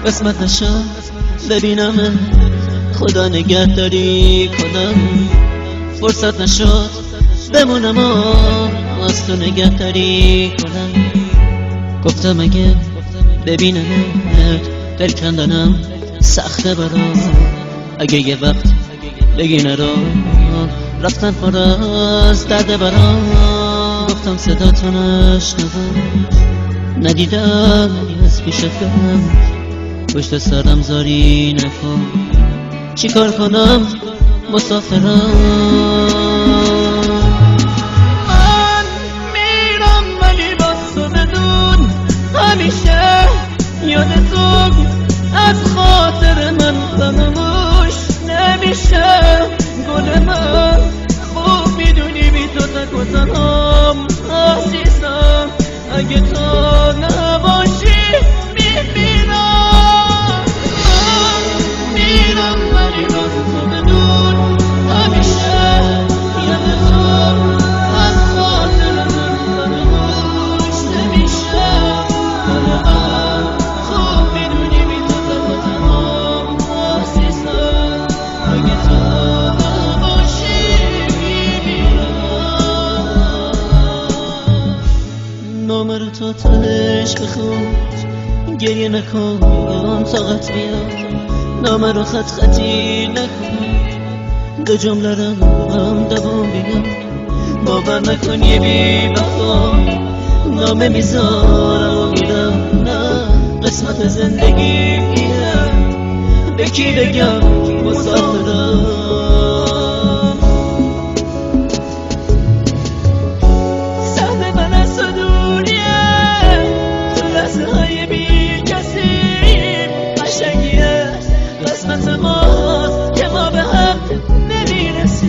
قسمت نشد ببینم، خدا نگهداری کنم. فرصت نشد بمونم و از تو نگهداری کنم. گفتم اگه ببینمت دل کندنم سخته برام. اگه یه وقت بگی نرام رفتن پر از درد برام. گفتم صدا تو نشنوم، ندیدم از پیشت برم. پشت سرم زاری نکن، چی کار کنم مسافرم. من میرم ولی باز تو بدون همیشه یاد تو از خاطر من فراموش نمیشه. گل من خوب میدونی بی تو تک و تنهام عزیزم. اگه تو نباشی میمیرم. میرم ولی باز تو بدون همیشه یاد تو از خاطر من فراموش نمیشه. گل من خوب میدونی بی تو تک و تنهام عزیزم. اگه تو نباشی میمیرم. نامه رو تا تهش بخون، گریه نکن طاقت بیاد. نامه رو خط خطی نکن، دو جمله رو هم دوام بگم. باور نکن یه بی وفا نامه میذارم و میرم. نه قسمت زندگیه، به کی بگم مسافرم. سهم من از تو دوریه، تو لحظه های بی کسی قشنگیه. قسمت ماست که ما به هم نمیرسیم.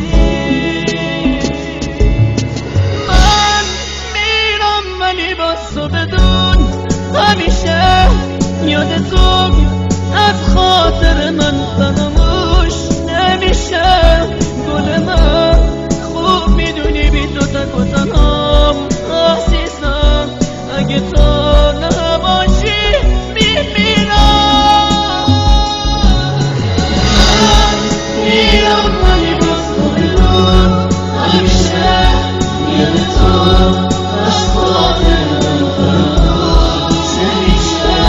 من میرم ولی باز تو بدون همیشه یاد تو از خاطر من فراموش نمیشه. گل من خوب میدونی بی تو تک و تنهام عزیزم. اگه تو نباشی میمیرم. میرم ولی باز تو بدون همیشه یاد تو از خاطر من فراموش نمیشه.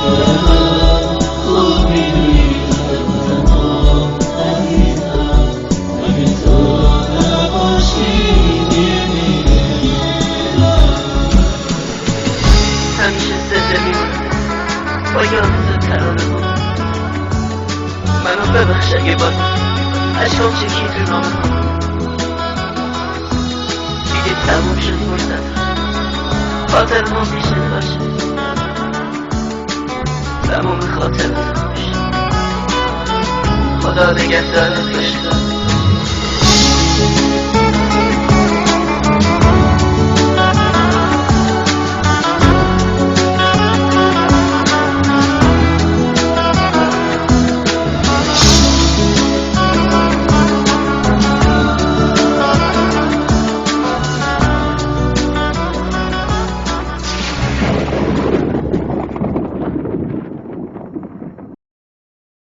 گل من خوب میدونی بی تو تک و تنهام عزیزم. اگه تو نباشی میمیرم. همیشه زنده میمونم با یاد ترانه ها. منو ببخش اگه باز عشقم چکی تو نامه ها. دیگه تموم شد فرصت، خاطر ما پیشت باشه. تموم خاطر باشه. خدا نگهدارت باشه.